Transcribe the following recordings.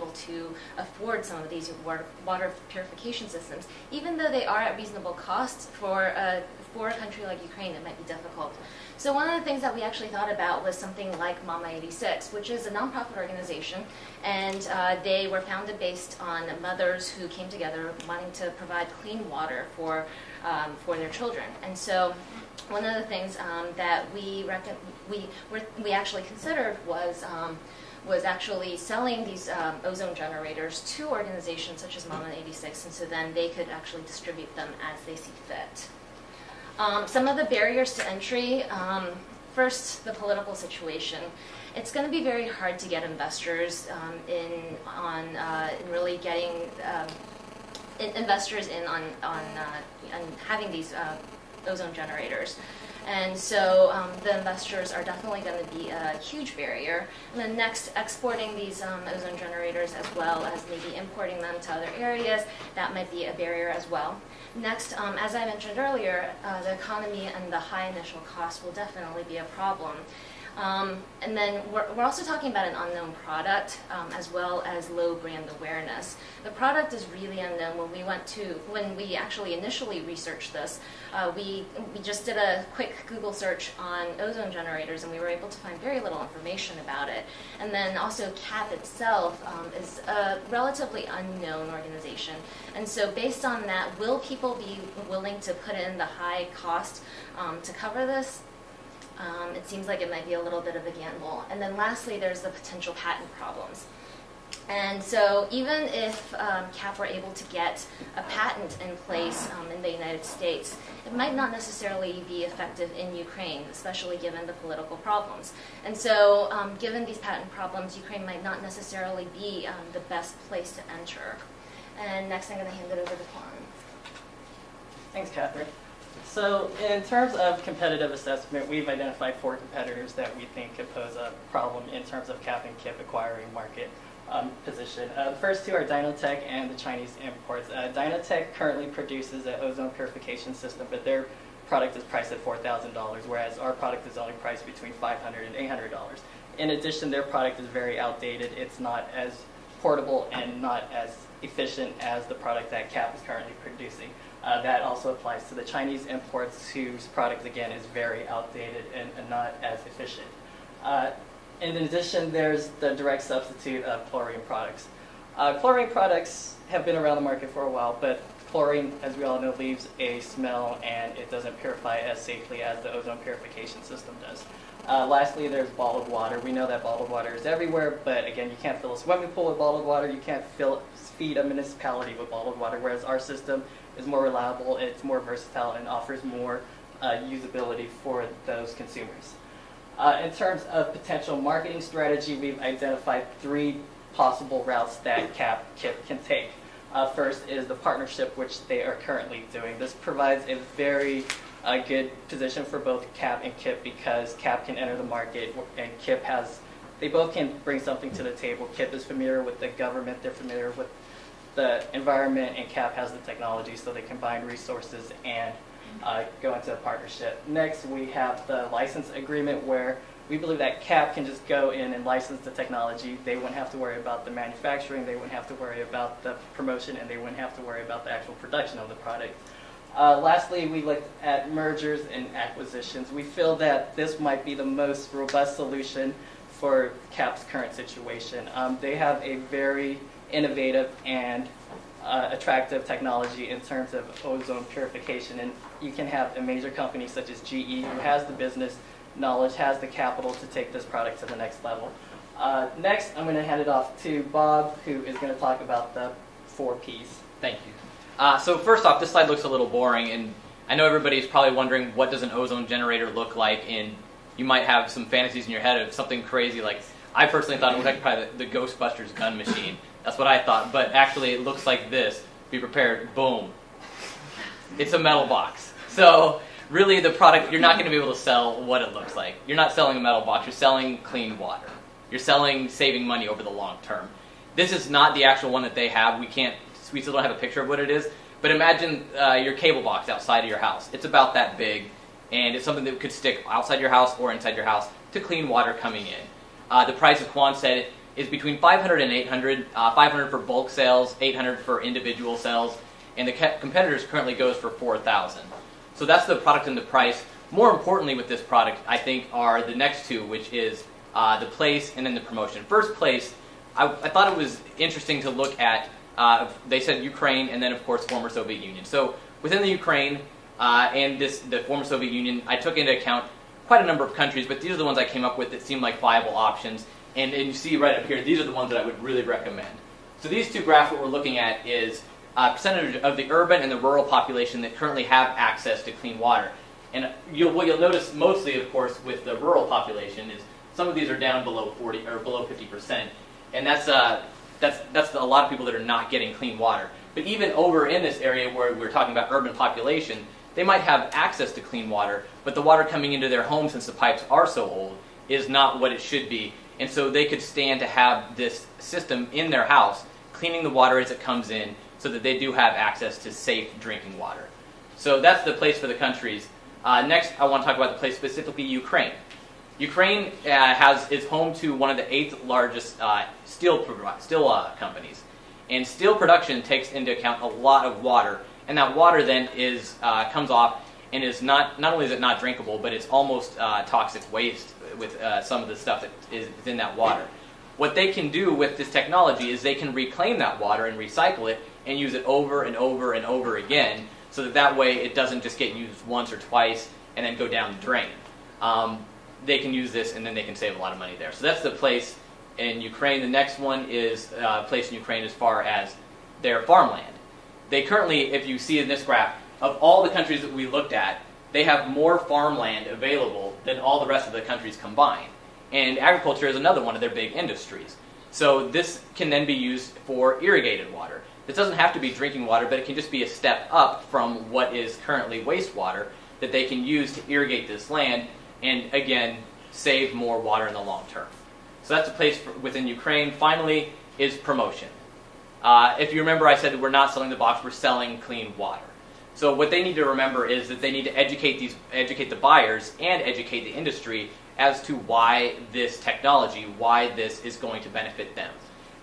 able to afford some of these water purification systems, even though they are at reasonable cost. For a country like Ukraine, it might be difficult. So one of the things that we actually thought about was something like Mama 86, which is a nonprofit organization, and they were founded based on mothers who came together wanting to provide clean water for their children. And so one of the things that we actually considered was actually selling these ozone generators to organizations such as Mama 86, and so then they could actually distribute them as they see fit. Some of the barriers to entry, first, the political situation. It's going to be very hard to get investors in really getting investors in on having these ozone generators. And so the investors are definitely going to be a huge barrier. And then next, exporting these ozone generators as well as maybe importing them to other areas, that might be a barrier as well. Next, as I mentioned earlier, the economy and the high initial cost will definitely be a problem. And then we're also talking about an unknown product as well as low brand awareness. The product is really unknown. When we actually initially researched this, we just did a quick Google search on ozone generators, and we were able to find very little information about it. And then also CAP itself is a relatively unknown organization. And so based on that, will people be willing to put in the high cost to cover this? It seems like it might be a little bit of a gamble. And then lastly, there's the potential patent problems. And so even if CAP were able to get a patent in place in the United States, it might not necessarily be effective in Ukraine, especially given the political problems. And so given these patent problems, Ukraine might not necessarily be the best place to enter. And next I'm going to hand it over to Quan. Thanks, Catherine. So in terms of competitive assessment, we've identified 4 competitors that we think could pose a problem in terms of CAP and KIP acquiring market position. The first 2 are Dynotech and the Chinese imports. Dynotech currently produces an ozone purification system, but their product is priced at $4,000, whereas our product is only priced between $500 and $800. In addition, their product is very outdated. It's not as portable and not as efficient as the product that CAP is currently producing. That also applies to the Chinese imports, whose product, again, is very outdated and not as efficient. In addition, there's the direct substitute of chlorine products. Chlorine products have been around the market for a while, but chlorine, as we all know, leaves a smell, and it doesn't purify as safely as the ozone purification system does. Lastly, there's bottled water. We know that bottled water is everywhere, but again, you can't fill a swimming pool with bottled water. You can't feed a municipality with bottled water, whereas our system is more reliable, it's more versatile, and offers more usability for those consumers. In terms of potential marketing strategy, we've identified 3 possible routes that CAP-KIP can take. First is the partnership, which they are currently doing. This provides a very good position for both CAP and KIP, because CAP can enter the market and KIP they both can bring something to the table. KIP is familiar with the government, they're familiar with the environment, and CAP has the technology, so they combine resources and go into a partnership. Next, we have the license agreement, where we believe that CAP can just go in and license the technology. They wouldn't have to worry about the manufacturing, they wouldn't have to worry about the promotion, and they wouldn't have to worry about the actual production of the product. Lastly, we looked at mergers and acquisitions. We feel that this might be the most robust solution for CAP's current situation. They have a very innovative and attractive technology in terms of ozone purification, and you can have a major company such as GE, who has the business knowledge, has the capital to take this product to the next level. Next, I'm going to hand it off to Bob, who is going to talk about the 4 Ps. Thank you. So first off, this slide looks a little boring, and I know everybody's probably wondering, what does an ozone generator look like? And you might have some fantasies in your head of something crazy, like I personally thought it looked like probably the Ghostbusters gun machine. That's what I thought, but actually it looks like this. Be prepared. Boom. It's a metal box. So really the product, you're not going to be able to sell what it looks like. You're not selling a metal box. You're selling clean water. You're selling saving money over the long term. This is not the actual one that they have. We still don't have a picture of what it is, but imagine your cable box outside of your house. It's about that big, and it's something that could stick outside your house or inside your house to clean water coming in. The price, as Quan said, is between 500 and 800, 500 for bulk sales, 800 for individual sales, and the competitors currently goes for 4,000. So that's the product and the price. More importantly with this product, I think, are the next two, which is the place and then the promotion. First place, I thought it was interesting to look at, they said Ukraine and then of course former Soviet Union. So within the Ukraine and the former Soviet Union, I took into account quite a number of countries, but these are the ones I came up with that seemed like viable options. And you see right up here, these are the ones that I would really recommend. So these two graphs, what we're looking at is percentage of the urban and the rural population that currently have access to clean water. And what you'll notice mostly, of course, with the rural population is some of these are down below 40 or below 50%, and that's a lot of people that are not getting clean water. But even over in this area where we're talking about urban population, they might have access to clean water, but the water coming into their homes, since the pipes are so old, is not what it should be. And so they could stand to have this system in their house, cleaning the water as it comes in, so that they do have access to safe drinking water. So that's the place for the countries. Next, I want to talk about the place specifically, Ukraine. Ukraine is home to one of the 8th largest steel companies. And steel production takes into account a lot of water, and that water then comes off and is not only is it not drinkable, but it's almost toxic waste with some of the stuff that is in that water. What they can do with this technology is they can reclaim that water and recycle it and use it over and over and over again, so that way it doesn't just get used once or twice and then go down the drain. They can use this and then they can save a lot of money there. So that's the place in Ukraine. The next one is a place in Ukraine as far as their farmland. They currently, if you see in this graph, of all the countries that we looked at, they have more farmland available than all the rest of the countries combined. And agriculture is another one of their big industries. So this can then be used for irrigated water. This doesn't have to be drinking water, but it can just be a step up from what is currently wastewater that they can use to irrigate this land and, again, save more water in the long term. So that's a place within Ukraine. Finally is promotion. If you remember, I said that we're not selling the box, we're selling clean water. So what they need to remember is that they need to educate the buyers and educate the industry as to why this technology, why this is going to benefit them.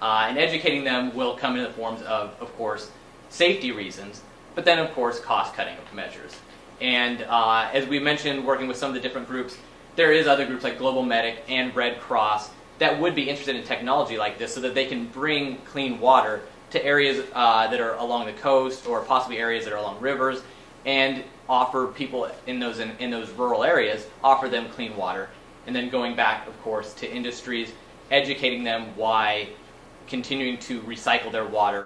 And educating them will come in the forms of course, safety reasons, but then, of course, cost-cutting measures. And as we mentioned, working with some of the different groups, there is other groups like Global Medic and Red Cross that would be interested in technology like this so that they can bring clean water to areas that are along the coast or possibly areas that are along rivers and offer people in those rural areas, offer them clean water. And then going back, of course, to industries, educating them why continuing to recycle their water